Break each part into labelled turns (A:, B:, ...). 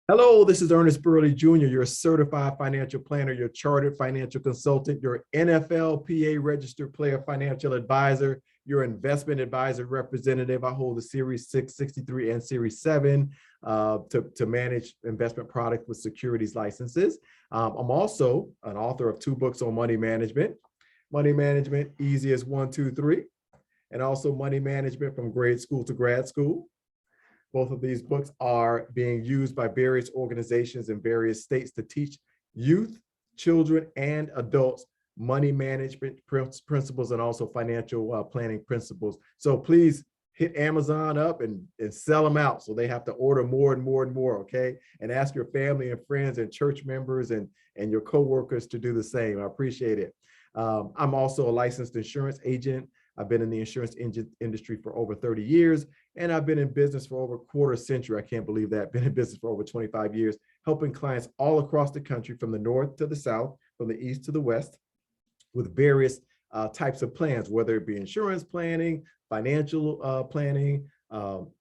A: Hello, this is Ernest Burley Jr., your certified financial planner, your chartered financial consultant, your NFLPA registered player financial advisor, your investment advisor representative. I hold the Series 6, 63, and Series 7 to manage investment products with securities licenses. I'm also an author of 2 books on money management, easy as 1, 2, 3, and also money management from grade school to grad school. Both of these books are being used by various organizations in various states to teach youth, children, and adults money management principles and also financial planning principles. So please hit Amazon up and sell them out so they have to order more and more and more, okay? And ask your family and friends and church members and your coworkers to do the same. I appreciate it. I'm also a licensed insurance agent. I've been in the insurance industry for over 30 years, and I've been in business for over a quarter century. I can't believe that. Been in business for over 25 years, helping clients all across the country, from the north to the south, from the east to the west, with various types of plans, whether it be insurance planning, financial planning,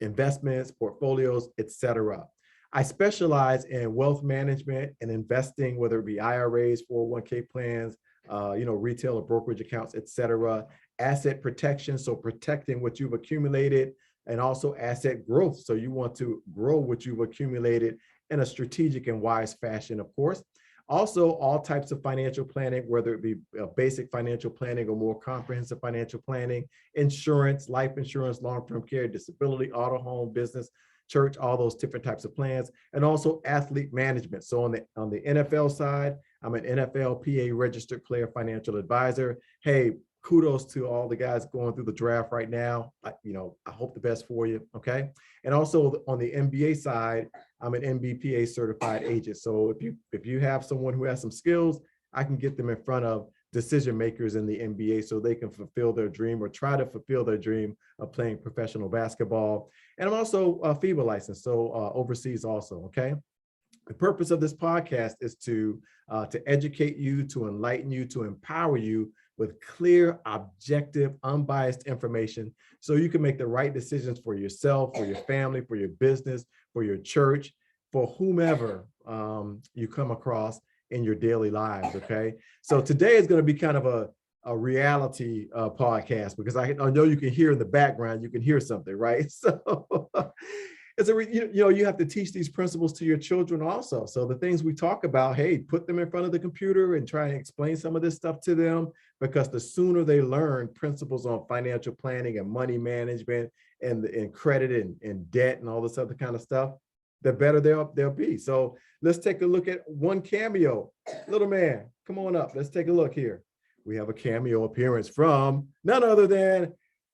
A: investments, portfolios, etc. I specialize in wealth management and investing, whether it be IRAs, 401k plans, retail or brokerage accounts, etc. Asset protection, so protecting what you've accumulated, and also asset growth. So you want to grow what you've accumulated in a strategic and wise fashion, of course. Also, all types of financial planning, whether it be basic financial planning or more comprehensive financial planning, insurance, life insurance, long-term care, disability, auto, home, business, church, all those different types of plans, and also athlete management. So on the NFL side, I'm an NFLPA registered player financial advisor. Hey, kudos to all the guys going through the draft right now. I hope the best for you, okay? And also on the NBA side, I'm an NBPA certified agent. So if you have someone who has some skills, I can get them in front of decision makers in the NBA so they can fulfill their dream or try to fulfill their dream of playing professional basketball. And I'm also FIBA licensed, so overseas also, okay? The purpose of this podcast is to educate you, to enlighten you, to empower you with clear, objective, unbiased information so you can make the right decisions for yourself, for your family, for your business, for your church, for whomever you come across in your daily lives, okay? So today is going to be kind of a reality podcast, because I know you can hear in the background, you can hear something, right? So you have to teach these principles to your children also. So the things we talk about, hey, put them in front of the computer and try and explain some of this stuff to them, because the sooner they learn principles on financial planning and money management and credit and debt and all this other kind of stuff, the better they'll be. So let's take a look at one cameo. Little man, come on up. Let's take a look here. We have a cameo appearance from none other than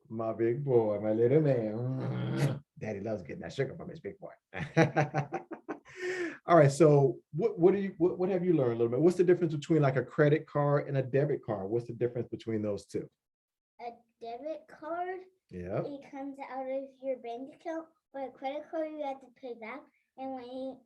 A: my big boy, my little man. Daddy loves getting that sugar from his big boy. All right, so what have you learned a little bit? What's the difference between like a credit card and a debit card? What's the difference between those two?
B: A debit card,
A: yeah,
B: it comes out of your bank account, but a credit card you have to pay back. And when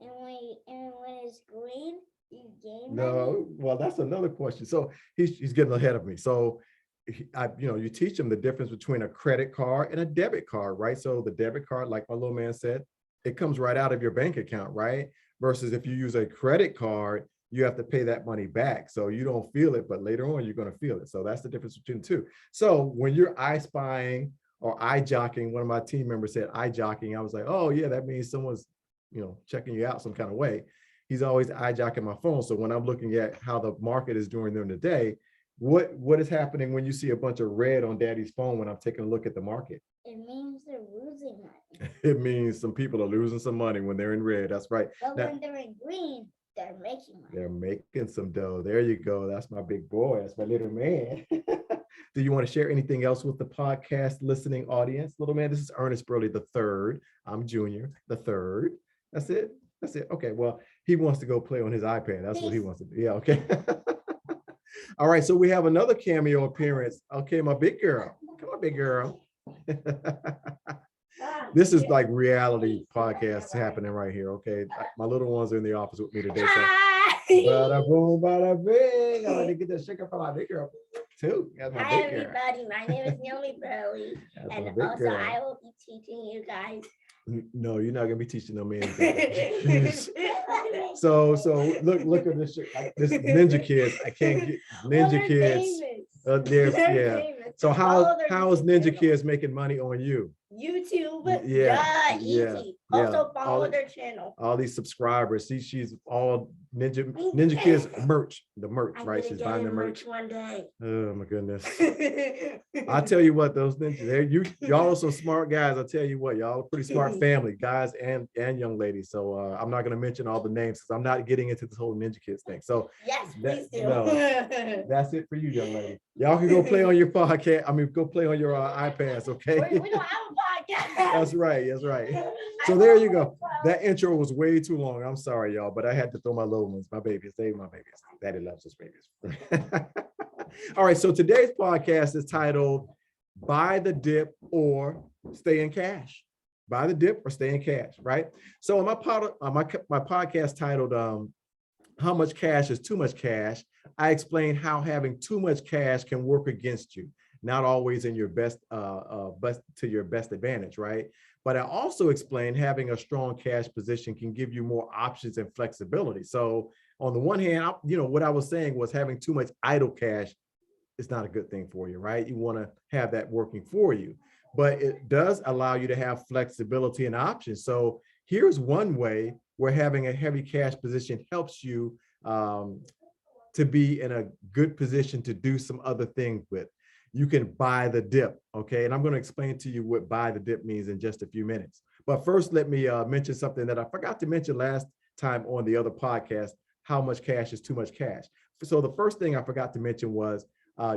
B: it's green, you gain money.
A: No, well, that's another question. So he's getting ahead of me. So you teach them the difference between a credit card and a debit card, right? So the debit card, like my little man said, it comes right out of your bank account, right? Versus if you use a credit card, you have to pay that money back. So you don't feel it, but later on, you're going to feel it. So that's the difference between the two. So when you're eye spying or eye jocking, one of my team members said eye jocking, I was like, oh yeah, that means someone's, checking you out some kind of way. He's always eye jocking my phone. So when I'm looking at how the market is doing during the day, what is happening when you see a bunch of red on daddy's phone when I'm taking a look at the market?
B: It means they're losing money.
A: It means some people are losing some money when they're in red. That's right.
B: But now, when they're in green, they're making money.
A: They're making some dough. There you go. That's my big boy. That's my little man. Do you want to share anything else with the podcast listening audience? Little man, this is Ernest Burley the third. I'm Junior the third. That's it. That's it. Okay. Well, he wants to go play on his iPad. That's what he wants to do. Yeah. Okay. All right. So we have another cameo appearance. Okay. My big girl. Come on, big girl. This is like reality podcasts happening right here. Okay. My little ones are in the office with me today. So bada boom, bada bing. I like to get that sugar from my big girl too.
B: That's my big girl. Hi, everybody. My name is Naomi Burley. And also, girl. I will be teaching you guys.
A: No, you're not gonna be teaching them anything. So look at this shit. This Ninja Kids. I can't get Ninja Kids. Yeah. So how's Ninja Kids making money on you?
C: YouTube.
A: Yeah.
C: Easy. Also follow their channel.
A: All these subscribers. See, she's all Ninja Kids merch. The merch, right? She's buying the merch
C: one day.
A: Oh my goodness. I tell you what, those ninjas, y'all are some smart guys. I tell you what, y'all are pretty smart family, guys and young ladies. So I'm not going to mention all the names because I'm not getting into this whole Ninja Kids thing. So
C: yes, please do.
A: No, that's it for you, young lady. Y'all can go play on your podcast. I mean, go play on your iPads, okay?
C: We don't have a podcast.
A: That's right. That's right. So there you go. That intro was way too long. I'm sorry, y'all, but I had to throw my little ones, my babies. They my babies. Daddy loves his babies. All right. So today's podcast is titled "Buy the Dip or Stay in Cash." Buy the dip or stay in cash, right? So on my podcast titled "How Much Cash is Too Much Cash," I explain how having too much cash can work against you, not always in your best to your best advantage, right? But I also explain having a strong cash position can give you more options and flexibility. So on the one hand, what I was saying was having too much idle cash is not a good thing for you, right? You want to have that working for you, but it does allow you to have flexibility and options. So here's one way where having a heavy cash position helps you to be in a good position to do some other things with. You can buy the dip, okay? And I'm going to explain to you what buy the dip means in just a few minutes. But first, let me mention something that I forgot to mention last time on the other podcast, how much cash is too much cash. So the first thing I forgot to mention was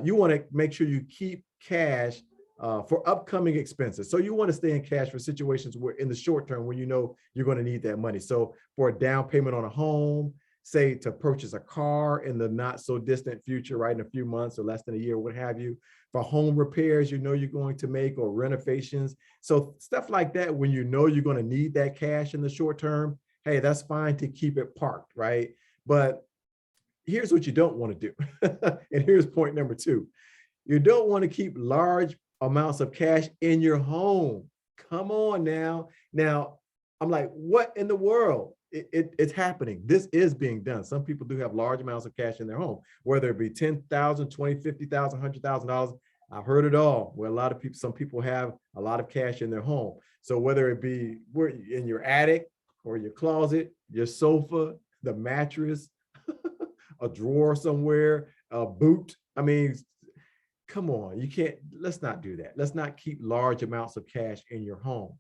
A: you want to make sure you keep cash for upcoming expenses. So you want to stay in cash for situations where in the short term when you know you're going to need that money. So for a down payment on a home, say to purchase a car in the not so distant future, right, in a few months or less than a year, what have you, for home repairs you know you're going to make or renovations. So stuff like that, when you know you're going to need that cash in the short term, hey, that's fine to keep it parked, right? But here's what you don't want to do. And here's point number 2. You don't want to keep large amounts of cash in your home. Come on now. Now, I'm like, what in the world? It's happening. This is being done. Some people do have large amounts of cash in their home, whether it be $10,000, $20,000, $50,000, $100,000. I've heard it all, where some people have a lot of cash in their home. So whether it be in your attic or your closet, your sofa, the mattress, a drawer somewhere, a boot. I mean, come on, let's not do that. Let's not keep large amounts of cash in your home.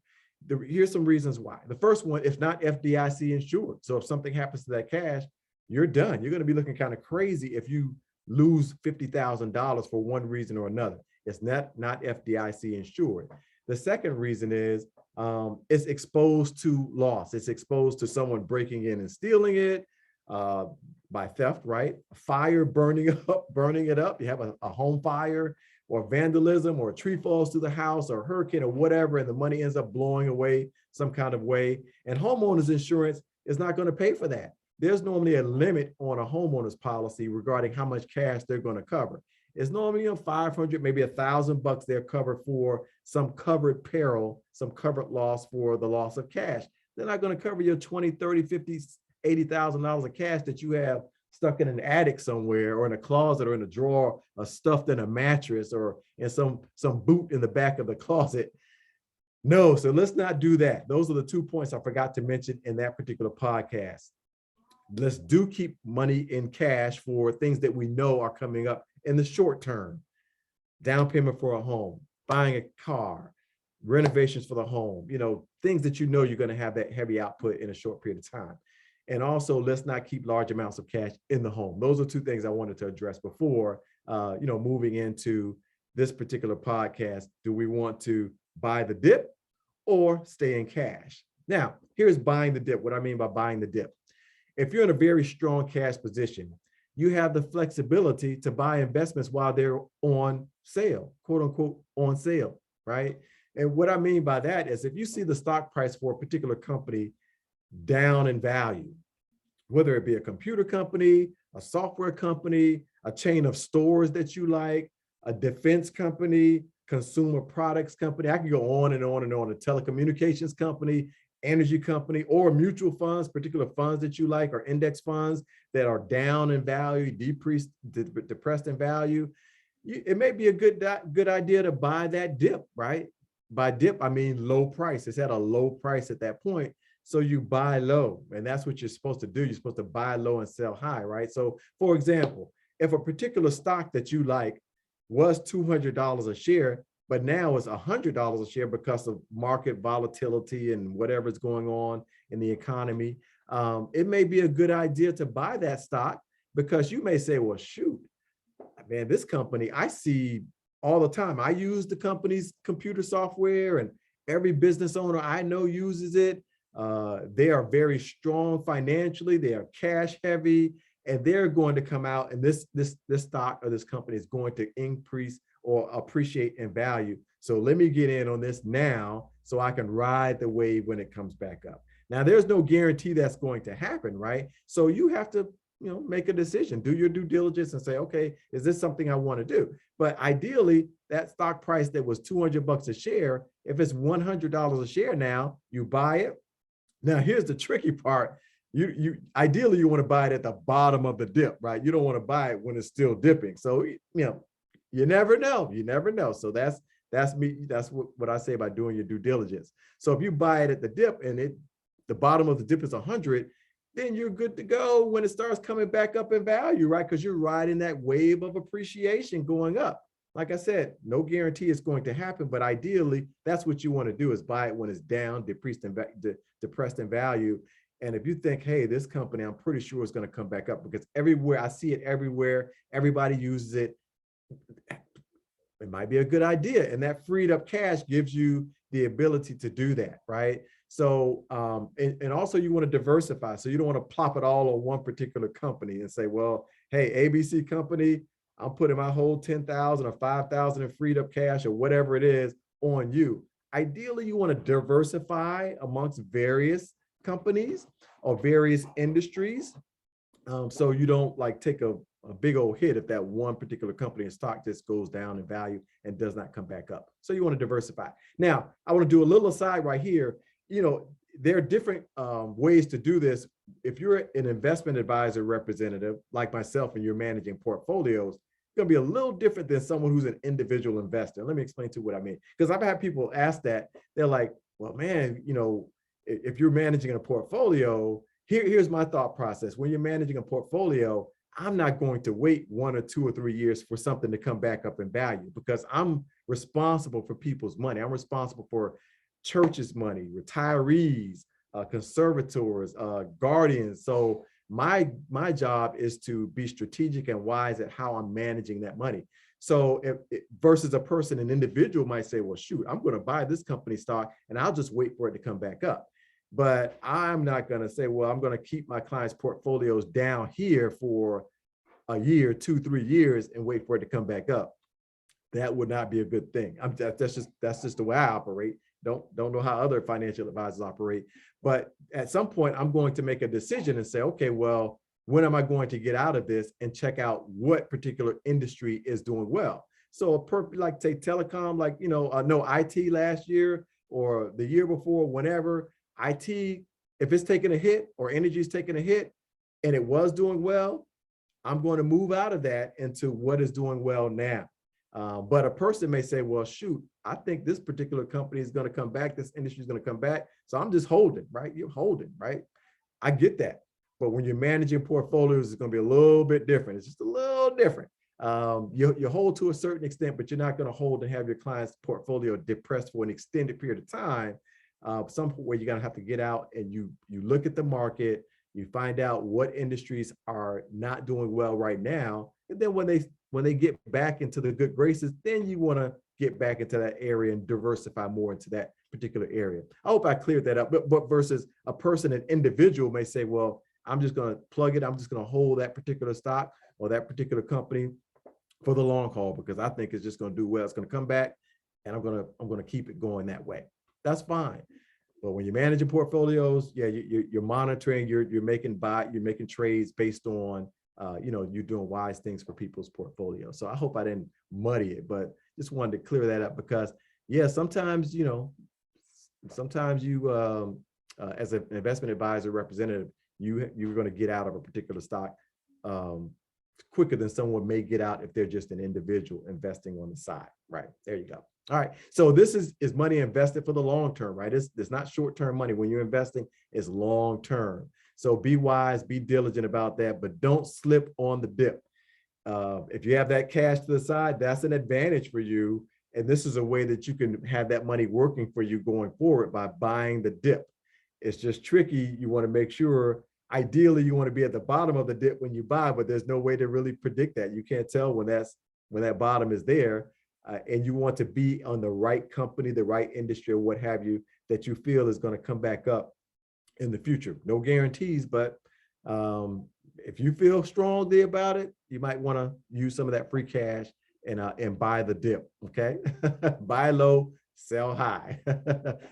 A: Here's some reasons why. The first one, it's not FDIC insured. So if something happens to that cash, you're done. You're going to be looking kind of crazy if you lose $50,000 for one reason or another. It's not FDIC insured. The second reason is it's exposed to loss. It's exposed to someone breaking in and stealing it by theft, right? Fire, burning it up. You have a home fire, or vandalism, or a tree falls to the house, or a hurricane, or whatever, and the money ends up blowing away some kind of way. And homeowners insurance is not going to pay for that. There's normally a limit on a homeowner's policy regarding how much cash they're going to cover. It's normally $500, maybe $1,000 they're covered for some covered peril, some covered loss for the loss of cash. They're not going to cover your $20, $30, $50, $80,000 of cash that you have stuck in an attic somewhere, or in a closet, or in a drawer, or stuffed in a mattress, or in some boot in the back of the closet. No, so let's not do that. Those are the 2 points I forgot to mention in that particular podcast. Let's keep money in cash for things that we know are coming up in the short term. Down payment for a home, buying a car, renovations for the home, things that you know you're going to have that heavy output in a short period of time. And also, let's not keep large amounts of cash in the home. Those are 2 things I wanted to address before, moving into this particular podcast. Do we want to buy the dip or stay in cash? Now, here's buying the dip. What I mean by buying the dip. If you're in a very strong cash position, you have the flexibility to buy investments while they're on sale, quote unquote, on sale, right? And what I mean by that is if you see the stock price for a particular company down in value, whether it be a computer company, a software company, a chain of stores that you like, a defense company, consumer products company, I can go on and on and on, a telecommunications company, energy company or mutual funds, particular funds that you like, or index funds that are down in value, depressed in value, it may be a good idea to buy that dip, right? By dip, I mean low price. It's at a low price at that point. So you buy low, and that's what you're supposed to do. You're supposed to buy low and sell high, right? So for example, if a particular stock that you like was $200 a share, but now it's $100 a share because of market volatility and whatever's going on in the economy, it may be a good idea to buy that stock, because you may say, well, shoot, man, this company I see all the time. I use the company's computer software, and every business owner I know uses it. They are very strong financially. They are cash heavy, and they're going to come out, and this stock or this company is going to increase or appreciate in value. So let me get in on this now so I can ride the wave when it comes back up. Now, there's no guarantee that's going to happen, right? So you have to, make a decision, do your due diligence and say, okay, is this something I want to do? But ideally, that stock price that was $200 a share, if it's $100 a share now, you buy it. Now, here's the tricky part. Ideally, you want to buy it at the bottom of the dip, right? You don't want to buy it when it's still dipping. So, you never know. You never know. So that's me. That's what I say about doing your due diligence. So if you buy it at the dip and the bottom of the dip is 100, then you're good to go when it starts coming back up in value, right? Because you're riding that wave of appreciation going up. Like I said, no guarantee it's going to happen, but ideally, that's what you want to do, is buy it when it's down, depressed in value. And if you think, hey, this company, I'm pretty sure it's going to come back up, because everywhere I see it, everywhere, everybody uses it, it might be a good idea. And that freed up cash gives you the ability to do that, right? So, and also you want to diversify. So you don't want to plop it all on one particular company and say, well, hey, ABC company, I'm putting my whole 10,000 or 5,000 in freed up cash or whatever it is on you. Ideally, you want to diversify amongst various companies or various industries. So you don't like take a big old hit if that one particular company and stock just goes down in value and does not come back up. So you want to diversify. Now, I want to do a little aside right here. There are different ways to do this. If you're an investment advisor representative like myself and you're managing portfolios, it's going to be a little different than someone who's an individual investor. Let me explain to you what I mean. Because I've had people ask that. They're like, well, man, if you're managing a portfolio, here's my thought process. When you're managing a portfolio, I'm not going to wait 1 or 2 or 3 years for something to come back up in value, because I'm responsible for people's money. I'm responsible for churches' money, retirees, conservators, guardians. So my job is to be strategic and wise at how I'm managing that money. So versus a person, an individual might say, well, shoot, I'm going to buy this company stock and I'll just wait for it to come back up. But I'm not going to say, well, I'm going to keep my clients' portfolios down here for a year, 2, 3 years and wait for it to come back up. That would not be a good thing. That's just the way I operate. Don't know how other financial advisors operate. But at some point, I'm going to make a decision and say, okay, well, when am I going to get out of this and check out what particular industry is doing well? So like say telecom, like, no IT last year or the year before, whenever IT, if it's taking a hit or energy is taking a hit and it was doing well, I'm going to move out of that into what is doing well now. But a person may say, well, shoot, I think this particular company is going to come back. This industry is going to come back. So I'm just holding, right? You're holding, right? I get that. But when you're managing portfolios, it's going to be a little bit different. It's just a little different. You hold to a certain extent, but you're not going to hold and have your client's portfolio depressed for an extended period of time. Some point where you're going to have to get out and you look at the market, you find out what industries are not doing well right now. And then when they get back into the good graces, then you want to get back into that area and diversify more into that particular area. I hope I cleared that up. But versus a person, an individual may say, well, I'm just going to plug it. I'm just going to hold that particular stock or that particular company for the long haul because I think it's just going to do well. It's going to come back, and I'm going to keep it going that way. That's fine. But when you're managing portfolios, yeah, you're monitoring, you're making trades based on you're doing wise things for people's portfolios. So I hope I didn't muddy it, but just wanted to clear that up because yeah, sometimes you as an investment advisor representative, you're going to get out of a particular stock quicker than someone may get out if they're just an individual investing on the side. Right. There you go. All right. So this is money invested for the long term, right? It's not short-term money. When you're investing, it's long-term. So be wise, be diligent about that, but don't slip on the dip. If you have that cash to the side, that's an advantage for you. And this is a way that you can have that money working for you going forward by buying the dip. It's just tricky. You want to make sure, ideally, you want to be at the bottom of the dip when you buy, but there's no way to really predict that. You can't tell when that bottom is there. And you want to be on the right company, the right industry, or what have you, that you feel is going to come back up in the future. No guarantees, but if you feel strongly about it, you might want to use some of that free cash and buy the dip. Okay. Buy low, sell high.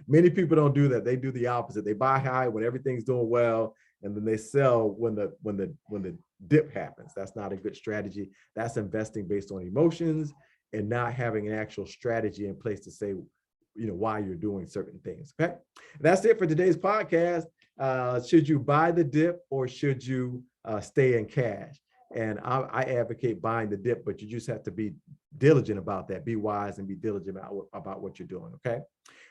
A: Many people don't do that. They do the opposite. They buy high when everything's doing well, and then they sell when the dip happens. That's not a good strategy. That's investing based on emotions and not having an actual strategy in place to say, why you're doing certain things. Okay. That's it for today's podcast. Should you buy the dip or should you stay in cash? And I advocate buying the dip, but you just have to be diligent about that. Be wise and be diligent about what you're doing. Okay.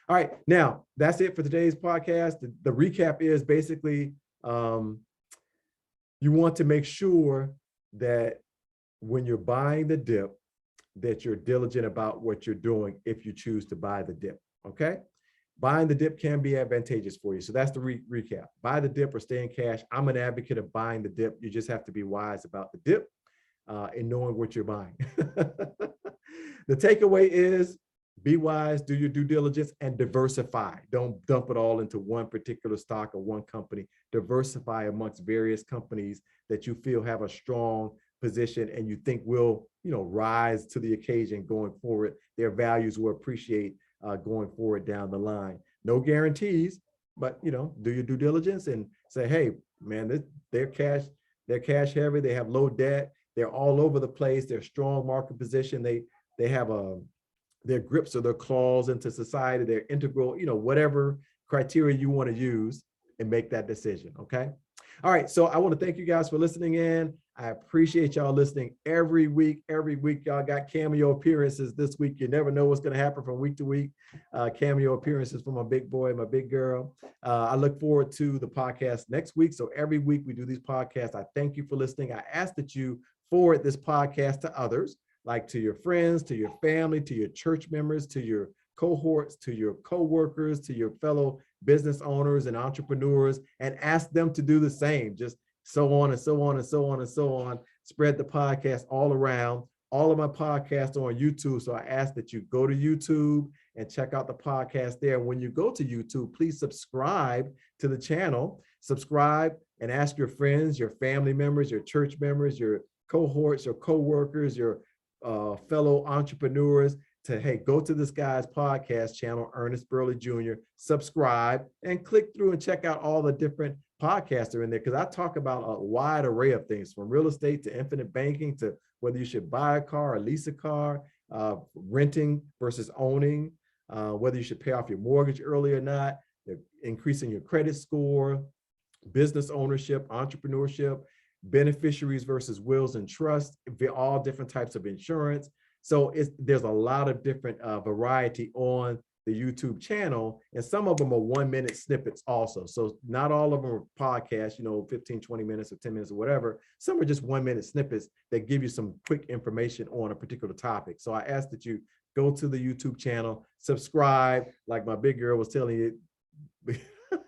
A: All right. Now that's it for today's podcast. The recap is basically you want to make sure that when you're buying the dip, that you're diligent about what you're doing if you choose to buy the dip. Okay. Buying the dip can be advantageous for you. So that's the recap. Buy the dip or stay in cash. I'm an advocate of buying the dip. You just have to be wise about the dip and knowing what you're buying. The takeaway is be wise, do your due diligence, and diversify. Don't dump it all into one particular stock or one company. Diversify amongst various companies that you feel have a strong position and you think will, rise to the occasion going forward. Their values will appreciate going forward down the line. No guarantees, but do your due diligence and say, hey, man, they're cash heavy. They have low debt. They're all over the place. They're strong market position. They have their grips or their claws into society. They're integral, whatever criteria you want to use and make that decision. Okay. All right. So I want to thank you guys for listening in. I appreciate y'all listening every week. Every week, y'all got cameo appearances this week. You never know what's going to happen from week to week. Cameo appearances from my big boy, my big girl. I look forward to the podcast next week. So every week we do these podcasts. I thank you for listening. I ask that you forward this podcast to others, like to your friends, to your family, to your church members, to your cohorts, to your coworkers, to your fellow business owners and entrepreneurs, and ask them to do the same. Just so on and so on and so on and so on. Spread the podcast all around. All of my podcasts are on YouTube. So I ask that you go to YouTube and check out the podcast there. When you go to YouTube, please subscribe to the channel. Subscribe and ask your friends, your family members, your church members, your cohorts, your coworkers, your fellow entrepreneurs to, hey, go to this guy's podcast channel, Ernest Burley Jr., subscribe and click through and check out all the different podcasts are in there, because I talk about a wide array of things, from real estate to infinite banking to whether you should buy a car or lease a car, renting versus owning, whether you should pay off your mortgage early or not, increasing your credit score, business ownership, entrepreneurship, beneficiaries versus wills and trusts, all different types of insurance. So there's a lot of different variety on the YouTube channel, and some of them are 1-minute snippets also. So not all of them are podcasts, 15, 20 minutes or 10 minutes or whatever. Some are just 1-minute snippets that give you some quick information on a particular topic. So I ask that you go to the YouTube channel, subscribe, like my big girl was telling you,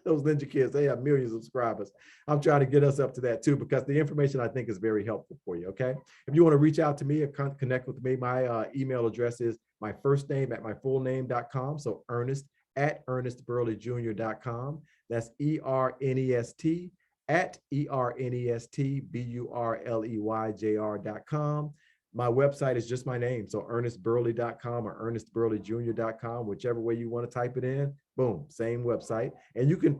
A: those ninja kids, they have millions of subscribers. I'm trying to get us up to that too, because the information I think is very helpful for you. Okay. If you want to reach out to me or connect with me, my email address is my first name at my full name.com. So Ernest at ernestburleyjr.com. That's ERNEST at ERNESTBURLEYJR.com. My website is just my name. So ernestburley.com or ernestburleyjr.com, whichever way you want to type it in. Boom, same website. And you can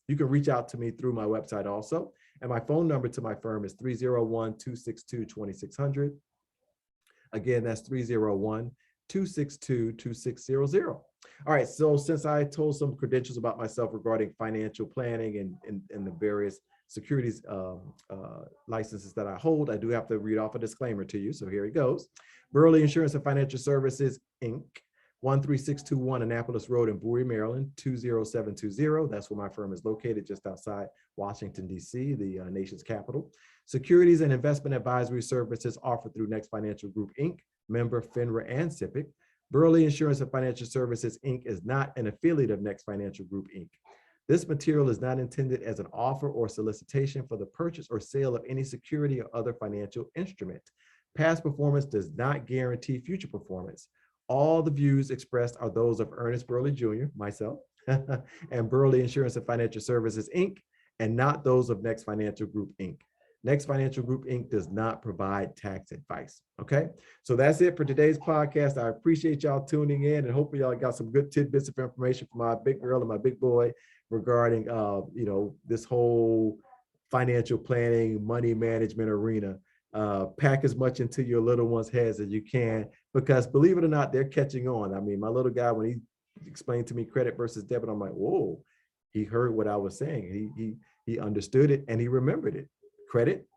A: reach out to me through my website also. And my phone number to my firm is 301-262-2600. Again, that's 301-262-2600. All right. So since I told some credentials about myself regarding financial planning and the various securities licenses that I hold, I do have to read off a disclaimer to you. So here it goes. Burley Insurance and Financial Services, Inc., 13621 Annapolis Road in Bowie, Maryland, 20720. That's where my firm is located, just outside Washington, D.C., the nation's capital. Securities and investment advisory services offered through Next Financial Group, Inc., member FINRA and SIPC. Burley Insurance and Financial Services, Inc. is not an affiliate of Next Financial Group, Inc. This material is not intended as an offer or solicitation for the purchase or sale of any security or other financial instrument. Past performance does not guarantee future performance. All the views expressed are those of Ernest Burley Jr., myself, and Burley Insurance and Financial Services, Inc., and not those of Next Financial Group, Inc. Next Financial Group, Inc. does not provide tax advice. Okay, so that's it for today's podcast. I appreciate y'all tuning in, and hopefully y'all got some good tidbits of information from my big girl and my big boy regarding, this whole financial planning, money management arena. Pack as much into your little ones' heads as you can, because believe it or not, they're catching on. I mean, my little guy, when he explained to me credit versus debit, I'm like, whoa, he heard what I was saying. He understood it and he remembered it. Credit,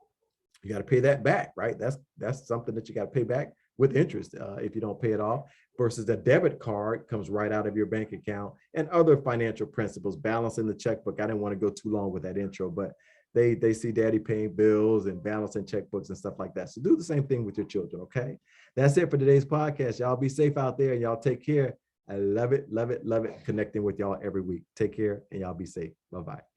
A: you got to pay that back, right? That's something that you got to pay back with interest if you don't pay it off, versus a debit card comes right out of your bank account, and other financial principles, balancing the checkbook. I didn't want to go too long with that intro, but they see daddy paying bills and balancing checkbooks and stuff like that. So do the same thing with your children, okay? That's it for today's podcast. Y'all be safe out there and y'all take care. I love it, love it, love it connecting with y'all every week. Take care and y'all be safe. Bye-bye.